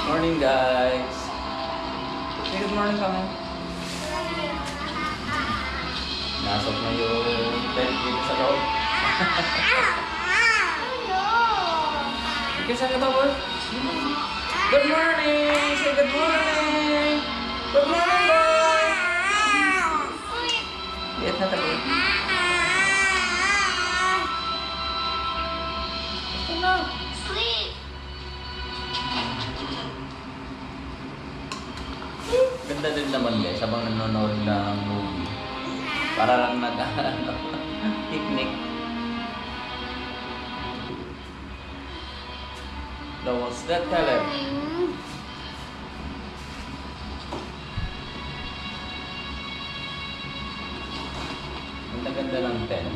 Morning guys. Say good morning kami. Nasok na yung tent dito sa loob. Kisa ka ba, boy? Good morning! Say good morning! Good morning, boy! Lihat na tayo. Gusto na. Sleep. Ganda din naman guys, habang nanonood ng movie. Para lang picnic. What's that color? Ang ganda ng tent.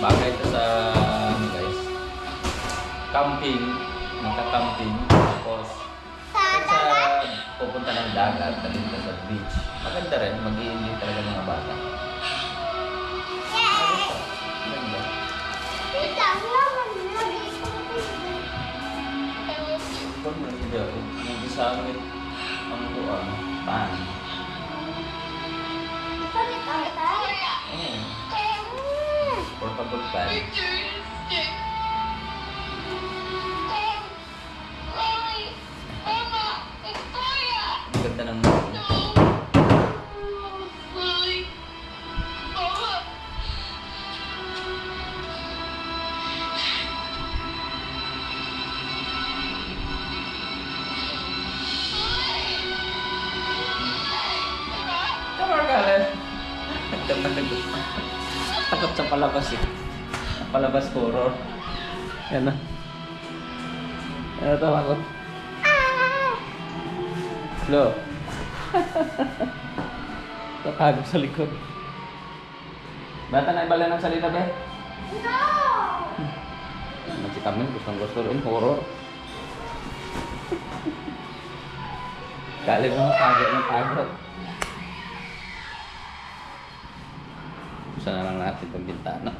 Bagay ito sa guys. Camping. Magka-camping. Tapos sa pupunta ng dagat, dito sa beach. Maganda rin, mag-i-enjoy talaga mga bata. Ganda. Kung mag-idol, nag-isamit ang buwan, pan. Portable pan. Ang ganda ng takot sa palabas eh. Palabas horror. Yan na. Ano takot? Lo. Tatago sa likod. Bata na ibala ng salita ba? No! Si Carmen gusto rin horror. Kali mo tago ng tagot. Buksan na lang natin itong bintana.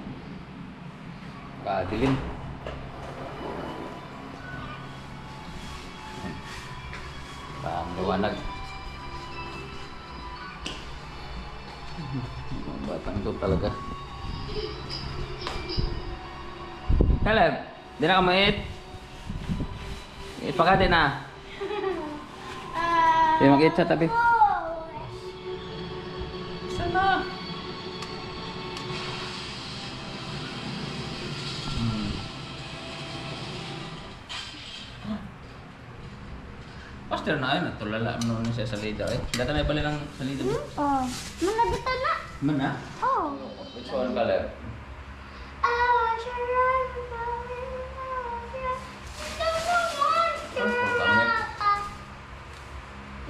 Kadilim. Ang liwanag. Mga batang ito talaga. Caleb, di na ka mait? Mait pa ka din ah. Di mag-eat sa tabi. Sana? Pastor na ayun, natulala mo na siya sa lida eh. Data na ibali ng salida mo? Oh. Mana dito na? Mana? Oh. Which one color?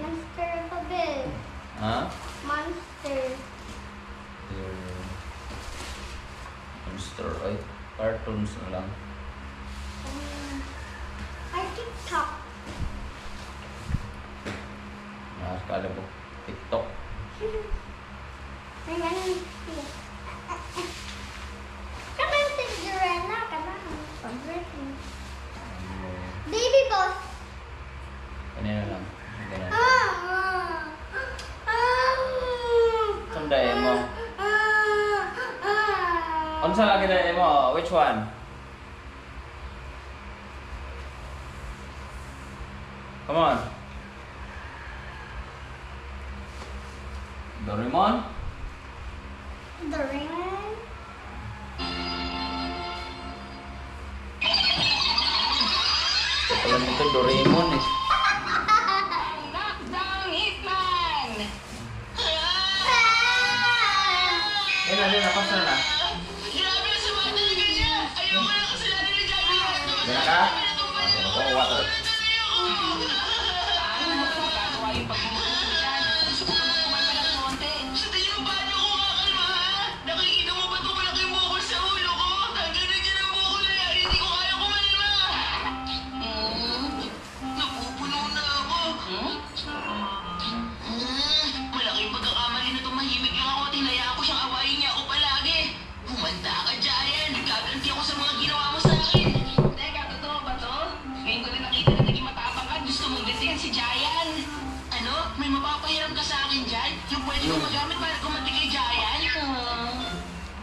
Monster pa din. Ha? Monster. Monster, right? Cartoons na lang. Ay, TikTok. Nakakala ko. TikTok. Ay, ganun. Kaka yung Tigurena ka na. Baby boss. Kanina lang. Ganun. Ah. Sunday mo. Ano sa lagi na mo? Which one? Come on. Doraemon? Doraemon. Katalan nito Doraemon eh. Knockdown Hitman! Ayun na, napasa na. Grabe na sa mga talaga niya! Ayoko na kasalanan ni Johnny! Yan ka? Okay, water. Paano mo ito magagawa yung pagmumulong dyan? Gusto ko naman kumalma ng konti. Sa tingin mo paano ko kakalma ha? Nakikita mo ba itong malaking bukol sa ulo ko? Tanggalin niya ng bukol na yan! Hindi ko kaya kumalma! Napupuno na ako! Malaking pagkakamali na tumahimik lang ako at hinayaan ko siyang awayin niya ako palagi. Humanda ka, Giant! Gaganti ako sa mga ginawa mo sa akin! Teka, totoo ba to? si Jayan. Ano? May mapapahiram ka sa akin dyan? Yung pwede ko magamit para kumanti kay Jayan?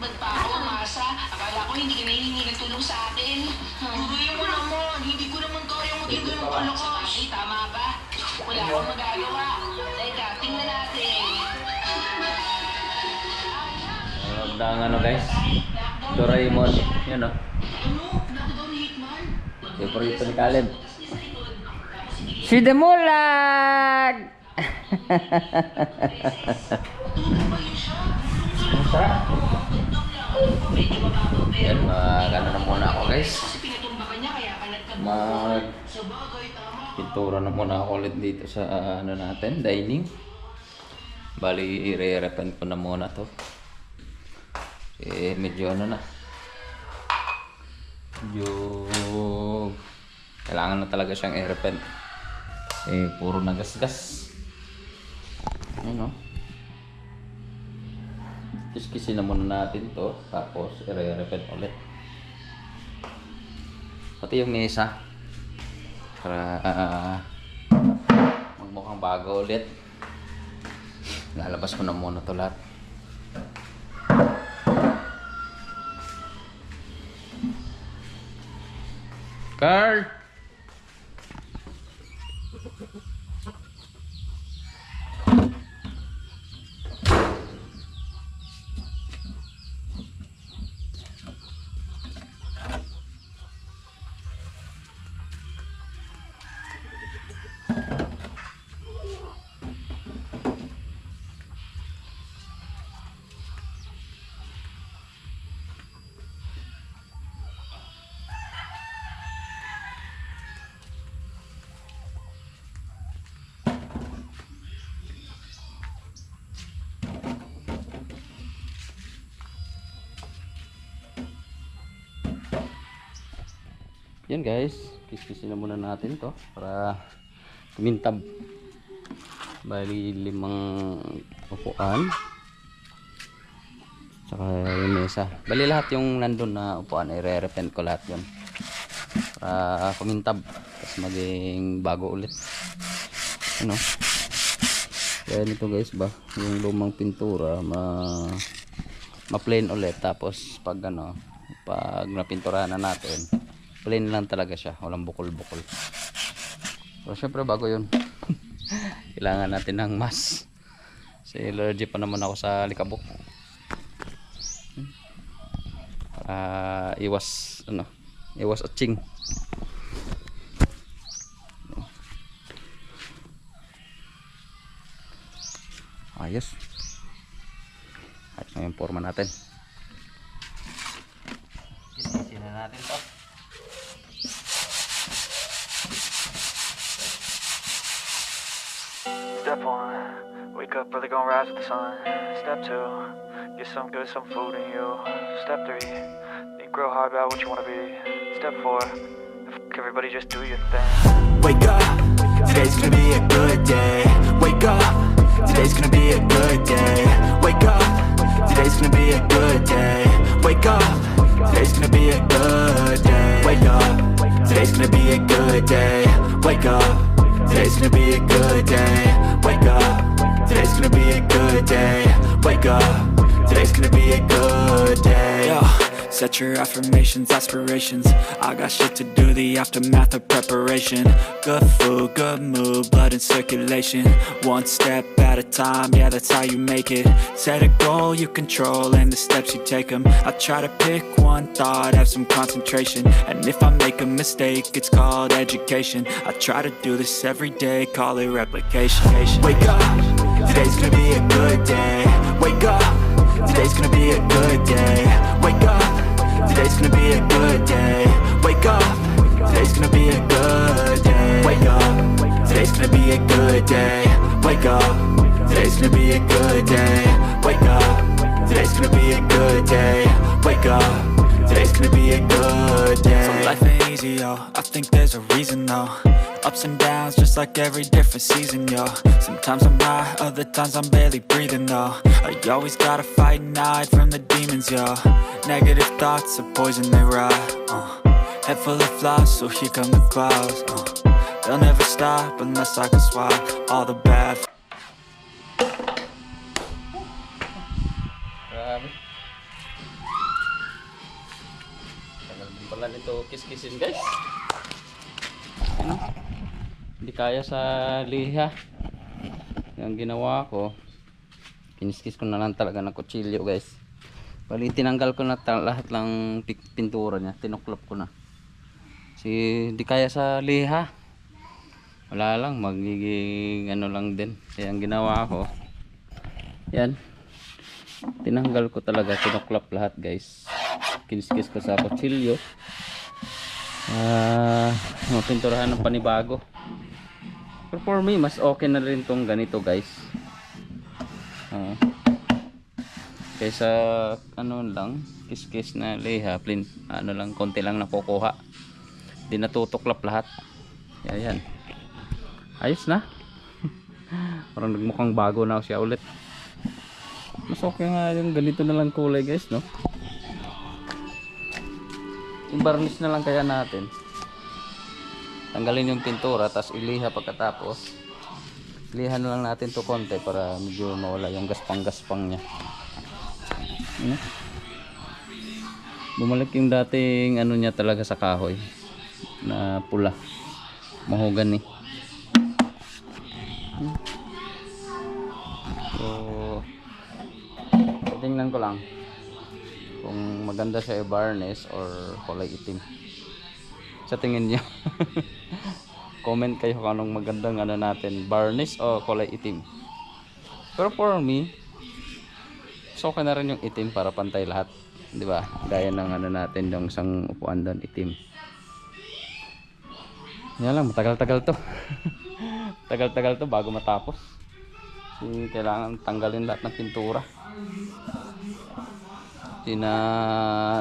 Ba't pa ako umasa? Akala ko hindi ka nahihingi ng tulong sa akin. Turuin mo naman. Hindi ko naman kaya maging ganun kalakas. Ay, tama ba? Wala akong magagawa. Teka, tingnan natin. Ang ano guys, Doraemon, yun o. Ano? Nakagaw ni Hitman? Favorito ni Caleb. Si Demulag! Masarap. Yan, mag-ano na muna ako guys. Kasi pinatumba ka niya kaya kalat ka Mag sa bagay, tama. pintura na muna ako ulit dito sa ano natin, dining. Bali, i-re-repaint ko na muna to. Medyo ano na. Medyo kailangan na talaga siyang i-repaint. Puro nagasgas. Ayun o. Kiskisin na muna natin to. Tapos i-repaint ulit. Pati yung mesa. Para magmukhang bago ulit. Lalabas ko na muna to lahat. Carl! Yan guys, kiskisin na muna natin to para kumintab. Bali 5 upuan. Tsaka yung mesa. Bali lahat yung nandun na upuan ay re-repaint ko lahat yun. Para kumintab. Tapos maging bago ulit. Ano? Kaya nito guys ba, yung lumang pintura ma-plain ulit. Tapos pag ano, pag napinturahan na natin, plain lang talaga siya, walang bukol-bukol. Pero syempre bago yun kailangan natin ng mask kasi allergy pa naman ako sa likabok. Iwas atching. Ayos na yung forma natin. Kisisin na natin to. Step 1, wake up early, gonna rise with the sun. Step 2, get some good, some food in you. Step 3, think real hard about what you wanna be. Step 4, everybody just do your thing. Wake up, today's gonna be a good day. Wake up, today's gonna be a good day. Wake up, today's gonna be a good day. Wake up, today's gonna be a good day. Wake up, today's gonna be a good day. Wake up, today's gonna be a good day. Wake up, today's gonna be a good day. Wake up, today's gonna be a good day. Yo, set your affirmations, aspirations. I got shit to do, the aftermath of preparation. Good food, good mood, blood in circulation. One step at a time, yeah, that's how you make it. Set a goal you control and the steps you take them. I try to pick one thought, have some concentration. And if I make a mistake, it's called education. I try to do this every day, call it replication. Wake up, today's gonna be a good day. Wake up, today's gonna be a good day. Wake up, today's gonna be a good day. Wake up, today's gonna be a good day. Wake up, today's gonna be a good day. Wake up, today's gonna be a good day. Wake up, today's gonna be a good day. Wake up, today's gonna be a good day. So life ain't easy, yo, I think there's a reason though. Ups and downs, just like every different season, yo. Sometimes I'm high, other times I'm barely breathing, though. I always gotta fight and hide from the demons, yo. Negative thoughts are poison, they rot. Head full of flies, so here come the clouds. They'll never stop unless I can swap all the bad. Grabe. Tagal din pala nito kiskisin guys. Ano? Hindi kaya sa liha. Yung ginawa ko, kiniskis ko na lang talaga ng kutsilyo guys. Bali tinanggal ko na lahat ng pintura niya, tinuklop ko na. Kasi hindi kaya sa liha. Wala lang, magiging ano lang din. Kaya ang ginawa ko, yan, tinanggal ko talaga, tinuklop lahat guys. Kiniskis ko sa kutsilyo. Mapinturahan ng panibago. Pero for me, mas okay na rin tong ganito guys. Kaysa ano lang, kiskis na liha, ano lang, konti lang nakukuha. Di natutuklap lahat. Yan. Ayos na. Parang nagmukhang bago na siya ulit. Mas okay nga yung ganito na lang kulay guys, no? I-varnish na lang kaya natin. Tanggalin yung pintura, tapos iliha pagkatapos. Ilihan na lang natin to konti para medyo mawala yung gaspang-gaspang niya. Bumalik yung dating ano niya talaga sa kahoy na pula, mahogany. So tingnan ko lang kung maganda siya i-varnish or kulay itim sa tingin niyo. Comment kayo kung anong magandang ano natin, varnish o kulay itim. Pero for me, so okay na rin yung itim para pantay lahat, di ba? Gaya ng ano natin, yung isang upuan doon, itim. Yan lang, matagal-tagal to. Tagal-tagal to bago matapos. Kasi kailangan tanggalin lahat ng pintura.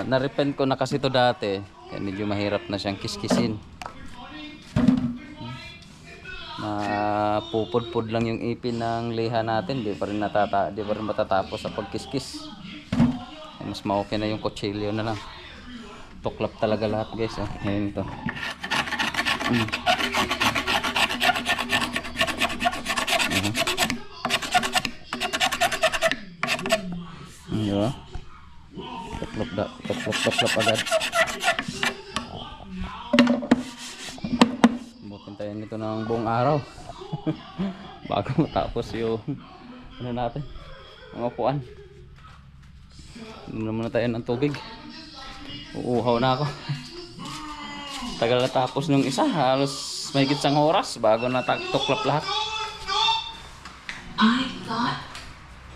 Na-repent ko na kasi to dati, kaya medyo mahirap na siyang kiskisin. Pupud-pud lang yung ipin ng liha natin, di pa rin matatapos sa pagkiskis. Mas ma-okay na yung kutsilyo na lang. Tuklap talaga lahat guys. Ngayon to. Diba? Tuklap agad. Butin tayo nito ng buong araw. Bago matapos yung ano natin, mga upuan. Inom muna tayo ng tubig. Uuhaw na ako. Tagal na tapos nung isa, halos mahigit 1 oras bago tuklap lahat. I thought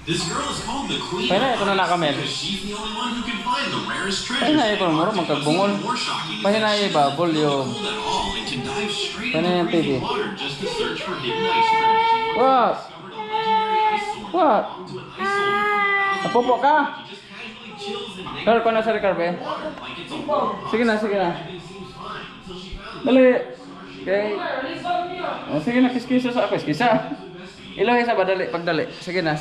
This girl is called the Queen. Pahinay ko na nakamel. Because she's the only one who can find the rarest treasures. Pahinay ko na muro, magkagbungol. More shocking is Pahinay ba, volume. cold at all and can dive straight Pahinay yung into TV. freezing water just to search for hidden ice treasures. She once What? discovered a legendary ice sword. What? To an ice sword. Napupo ka? She just casually chills and digs Kar ko na sa Ricarbe. like it's a world. Sige na. Everything seems fine until she found Dali. Okay. Sige na, kiskisa sa ako. Kiskisa. Iloy sa badali, pagdali. Sige na.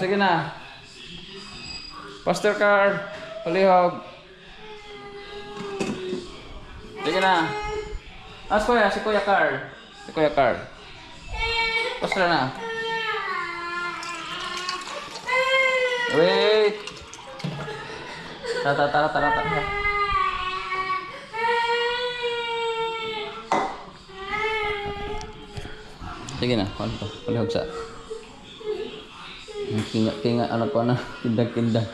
Pastor Car, palihog. Sige na. Si Kuya Car. Pastor na. Wait. Tara. Sige na, palihog sa. Kinga anak ko na, kindag.